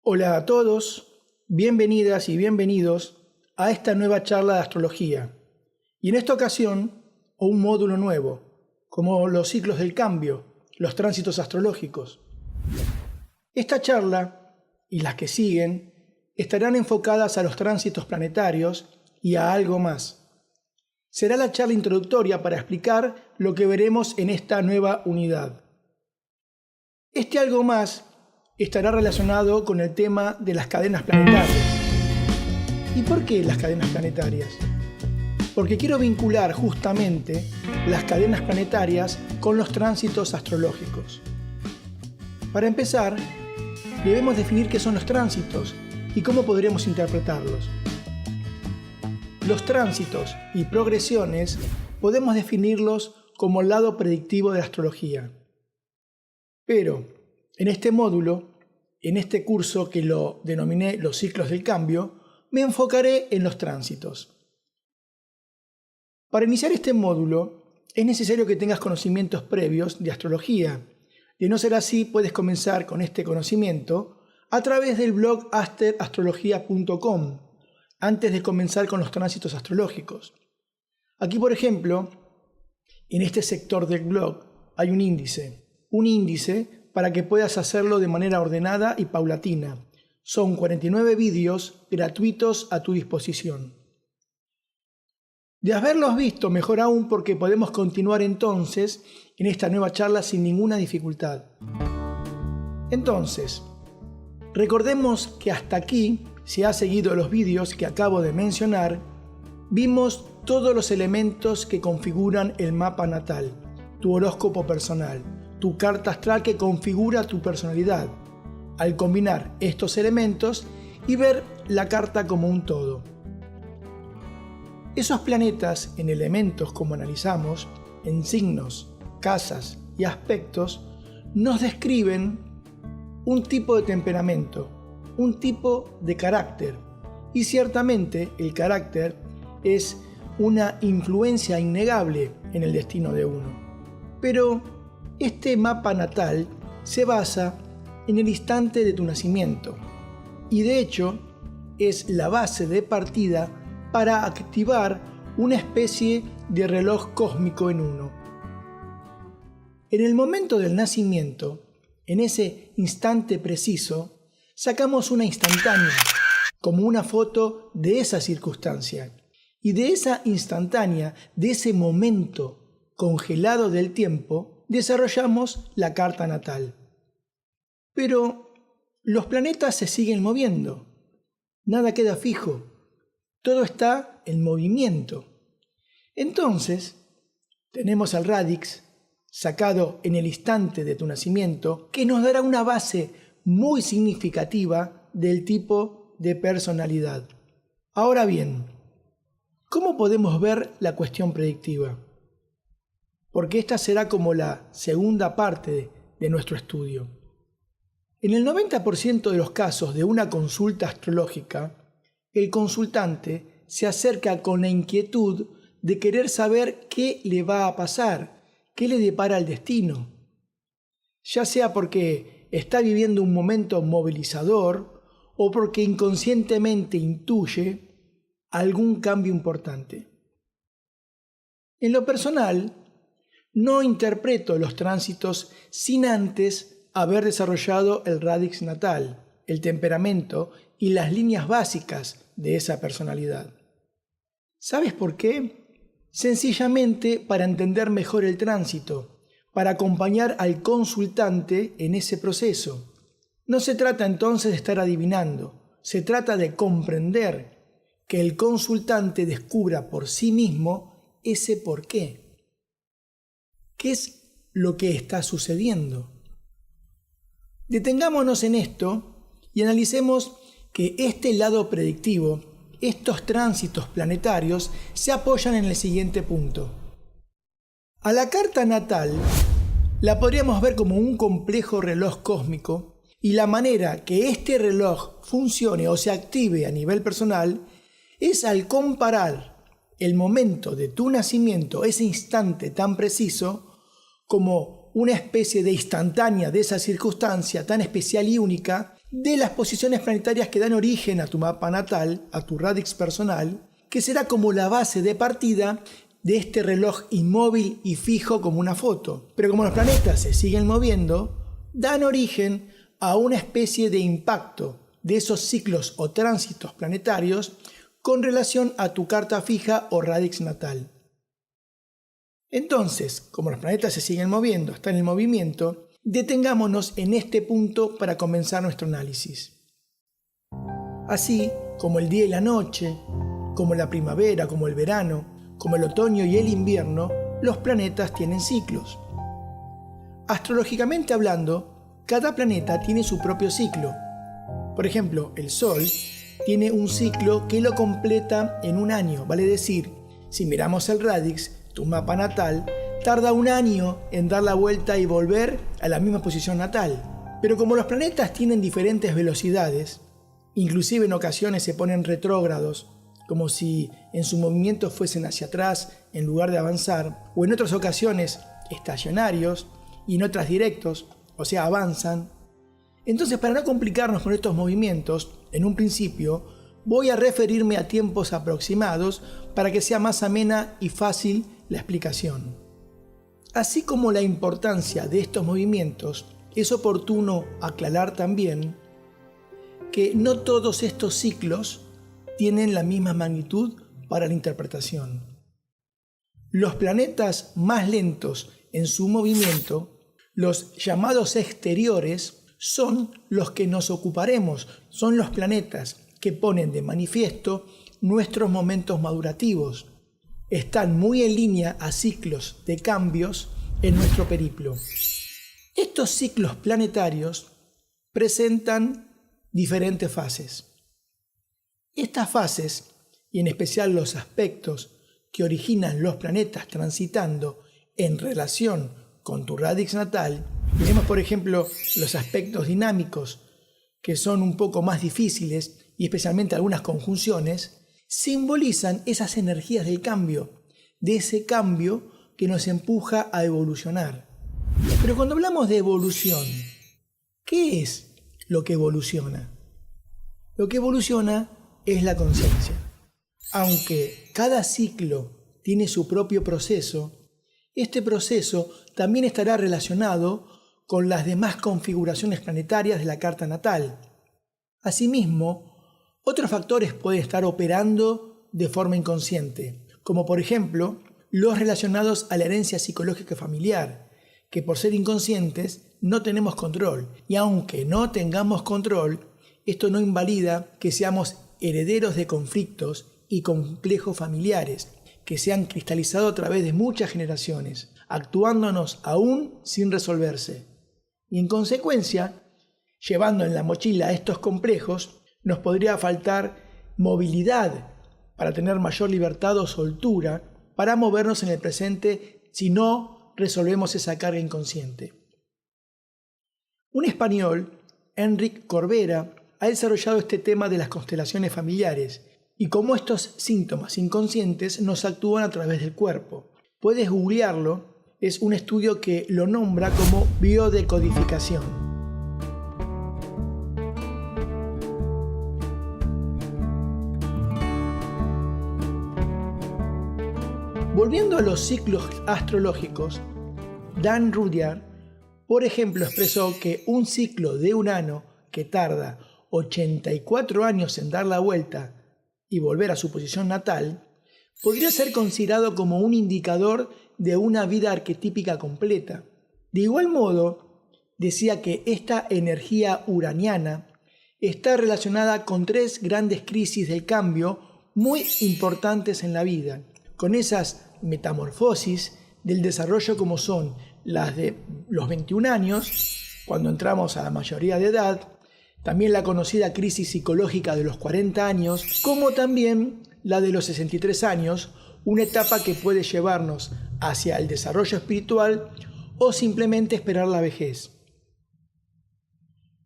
Hola a todos, bienvenidas y bienvenidos a esta nueva charla de astrología. Y en esta ocasión, un módulo nuevo, como los ciclos del cambio, los tránsitos astrológicos. Esta charla y las que siguen estarán enfocadas a los tránsitos planetarios y a algo más. Será la charla introductoria para explicar lo que veremos en esta nueva unidad. Este algo más estará relacionado con el tema de las cadenas planetarias. ¿Y por qué las cadenas planetarias? Porque quiero vincular justamente las cadenas planetarias con los tránsitos astrológicos. Para empezar, debemos definir qué son los tránsitos y cómo podremos interpretarlos. Los tránsitos y progresiones podemos definirlos como el lado predictivo de la astrología. Pero en este módulo, en este curso que lo denominé los ciclos del cambio, me enfocaré en los tránsitos. Para iniciar este módulo es necesario que tengas conocimientos previos de astrología. De no ser así, puedes comenzar con este conocimiento a través del blog asterastrologia.com antes de comenzar con los tránsitos astrológicos. Aquí, por ejemplo, en este sector del blog hay un índice para que puedas hacerlo de manera ordenada y paulatina. Son 49 vídeos gratuitos a tu disposición. De haberlos visto, mejor aún, porque podemos continuar entonces en esta nueva charla sin ninguna dificultad. Entonces, recordemos que hasta aquí, si has seguido los vídeos que acabo de mencionar, vimos todos los elementos que configuran el mapa natal, tu horóscopo personal, tu carta astral que configura tu personalidad, al combinar estos elementos y ver la carta como un todo. Esos planetas en elementos, como analizamos, en signos, casas y aspectos, nos describen un tipo de temperamento, un tipo de carácter, y ciertamente el carácter es una influencia innegable en el destino de uno. Pero este mapa natal se basa en el instante de tu nacimiento y de hecho es la base de partida para activar una especie de reloj cósmico en uno. En el momento del nacimiento, en ese instante preciso, sacamos una instantánea, como una foto de esa circunstancia, y de esa instantánea, de ese momento congelado del tiempo, desarrollamos la carta natal. Pero los planetas se siguen moviendo, nada queda fijo, todo está en movimiento. Entonces, tenemos al radix sacado en el instante de tu nacimiento, que nos dará una base muy significativa del tipo de personalidad. Ahora bien, ¿cómo podemos ver la cuestión predictiva? Porque esta será como la segunda parte de nuestro estudio. En el 90% de los casos de una consulta astrológica, el consultante se acerca con la inquietud de querer saber qué le va a pasar, qué le depara el destino, ya sea porque está viviendo un momento movilizador o porque inconscientemente intuye algún cambio importante. En lo personal, no interpreto los tránsitos sin antes haber desarrollado el radix natal, el temperamento y las líneas básicas de esa personalidad. ¿Sabes por qué? Sencillamente para entender mejor el tránsito, para acompañar al consultante en ese proceso. No se trata entonces de estar adivinando, se trata de comprender que el consultante descubra por sí mismo ese por qué. ¿Qué es lo que está sucediendo? Detengámonos en esto y analicemos que este lado predictivo, estos tránsitos planetarios, se apoyan en el siguiente punto. A la carta natal la podríamos ver como un complejo reloj cósmico y la manera que este reloj funcione o se active a nivel personal es al comparar el momento de tu nacimiento, ese instante tan preciso, como una especie de instantánea de esa circunstancia tan especial y única, de las posiciones planetarias que dan origen a tu mapa natal, a tu radix personal, que será como la base de partida de este reloj inmóvil y fijo como una foto. Pero como los planetas se siguen moviendo, dan origen a una especie de impacto de esos ciclos o tránsitos planetarios con relación a tu carta fija o radix natal. Entonces, como los planetas se siguen moviendo, están en movimiento, detengámonos en este punto para comenzar nuestro análisis. Así como el día y la noche, como la primavera, como el verano, como el otoño y el invierno, los planetas tienen ciclos. Astrológicamente hablando, cada planeta tiene su propio ciclo. Por ejemplo, el Sol tiene un ciclo que lo completa en un año, vale decir, si miramos el radix, tu mapa natal, tarda un año en dar la vuelta y volver a la misma posición natal. Pero como los planetas tienen diferentes velocidades, inclusive en ocasiones se ponen retrógrados, como si en su movimiento fuesen hacia atrás en lugar de avanzar, o en otras ocasiones estacionarios y en otras directos, o sea, avanzan. Entonces, para no complicarnos con estos movimientos, en un principio voy a referirme a tiempos aproximados para que sea más amena y fácil la explicación. Así como la importancia de estos movimientos, es oportuno aclarar también que no todos estos ciclos tienen la misma magnitud para la interpretación. Los planetas más lentos en su movimiento, los llamados exteriores, son los que nos ocuparemos, son los planetas que ponen de manifiesto nuestros momentos madurativos. Están muy en línea a ciclos de cambios en nuestro periplo. Estos ciclos planetarios presentan diferentes fases. Estas fases, y en especial los aspectos que originan los planetas transitando en relación con tu radix natal, tenemos por ejemplo los aspectos dinámicos, que son un poco más difíciles, y especialmente algunas conjunciones, simbolizan esas energías del cambio, de ese cambio que nos empuja a evolucionar. Pero cuando hablamos de evolución, ¿qué es lo que evoluciona? Lo que evoluciona es la conciencia. Aunque cada ciclo tiene su propio proceso, este proceso también estará relacionado con las demás configuraciones planetarias de la carta natal. Asimismo, otros factores pueden estar operando de forma inconsciente, como por ejemplo los relacionados a la herencia psicológica familiar, que por ser inconscientes no tenemos control, y aunque no tengamos control, esto no invalida que seamos herederos de conflictos y complejos familiares que se han cristalizado a través de muchas generaciones, actuándonos aún sin resolverse. Y en consecuencia, llevando en la mochila estos complejos, nos podría faltar movilidad para tener mayor libertad o soltura para movernos en el presente si no resolvemos esa carga inconsciente. Un español, Enric Corbera, ha desarrollado este tema de las constelaciones familiares y cómo estos síntomas inconscientes nos actúan a través del cuerpo. Puedes googlearlo, es un estudio que lo nombra como biodecodificación. Volviendo a los ciclos astrológicos, Dan Rudyard, por ejemplo, expresó que un ciclo de un año que tarda 84 años en dar la vuelta y volver a su posición natal, podría ser considerado como un indicador de una vida arquetípica completa. De igual modo, decía que esta energía uraniana está relacionada con 3 grandes crisis del cambio muy importantes en la vida, con esas metamorfosis del desarrollo como son las de los 21 años, cuando entramos a la mayoría de edad, también la conocida crisis psicológica de los 40 años, como también la de los 63 años, una etapa que puede llevarnos hacia el desarrollo espiritual o simplemente esperar la vejez.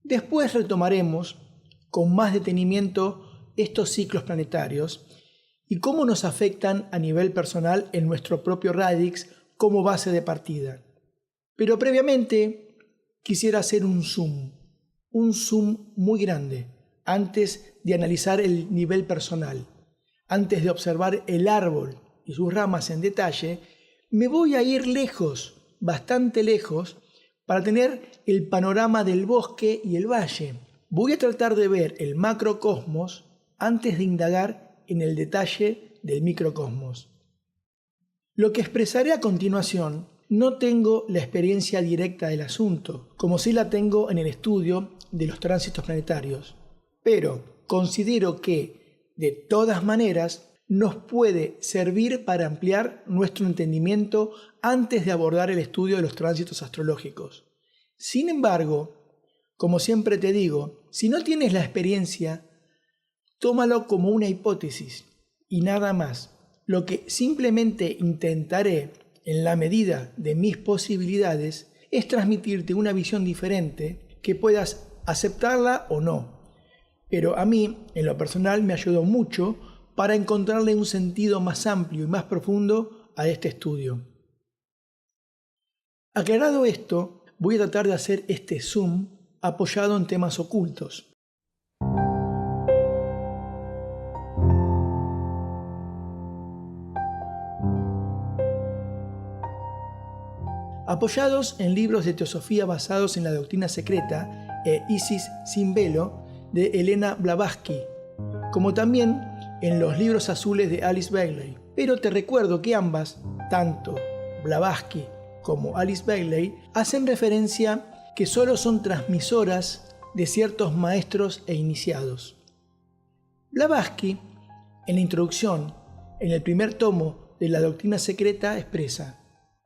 Después retomaremos con más detenimiento estos ciclos planetarios y cómo nos afectan a nivel personal en nuestro propio radix como base de partida. Pero previamente quisiera hacer un zoom, un zoom muy grande antes de analizar el nivel personal. Antes de observar el árbol y sus ramas en detalle, me voy a ir lejos, bastante lejos, para tener el panorama del bosque y el valle. Voy a tratar de ver el macrocosmos antes de indagar en el detalle del microcosmos. Lo que expresaré a continuación no tengo la experiencia directa del asunto, como sí la tengo en el estudio de los tránsitos planetarios, pero considero que, de todas maneras, nos puede servir para ampliar nuestro entendimiento antes de abordar el estudio de los tránsitos astrológicos. Sin embargo, como siempre te digo, si no tienes la experiencia, tómalo como una hipótesis y nada más. Lo que simplemente intentaré, en la medida de mis posibilidades, es transmitirte una visión diferente que puedas aceptarla o no. Pero a mí, en lo personal, me ayudó mucho para encontrarle un sentido más amplio y más profundo a este estudio. Aclarado esto, voy a tratar de hacer este zoom apoyado en temas ocultos. Apoyados en libros de teosofía basados en la doctrina secreta e Isis sin velo de Elena Blavatsky, como también en los libros azules de Alice Bailey. Pero te recuerdo que ambas, tanto Blavatsky como Alice Bailey, hacen referencia que solo son transmisoras de ciertos maestros e iniciados. Blavatsky, en la introducción, en el primer tomo de la doctrina secreta, expresa: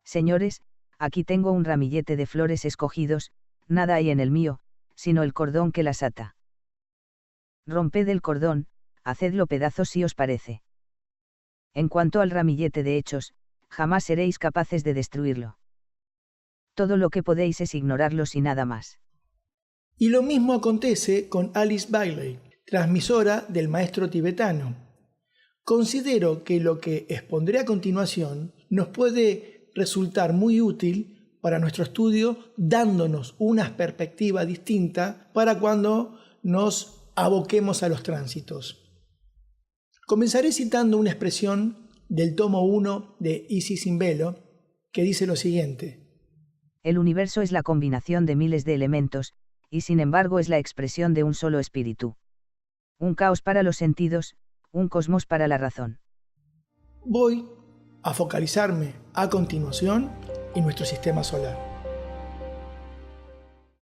Señores, aquí tengo un ramillete de flores escogidos, nada hay en el mío, sino el cordón que las ata. Romped el cordón, hacedlo pedazos si os parece. En cuanto al ramillete de hechos, jamás seréis capaces de destruirlo. Todo lo que podéis es ignorarlo y nada más. Y lo mismo acontece con Alice Bailey, transmisora del maestro tibetano. Considero que lo que expondré a continuación nos puede resultar muy útil para nuestro estudio, dándonos una perspectiva distinta para cuando nos aboquemos a los tránsitos. Comenzaré citando una expresión del tomo 1 de Isis sin velo, que dice lo siguiente: El universo es la combinación de miles de elementos, y sin embargo es la expresión de un solo espíritu. Un caos para los sentidos, un cosmos para la razón. Voy a focalizarme a continuación en nuestro sistema solar.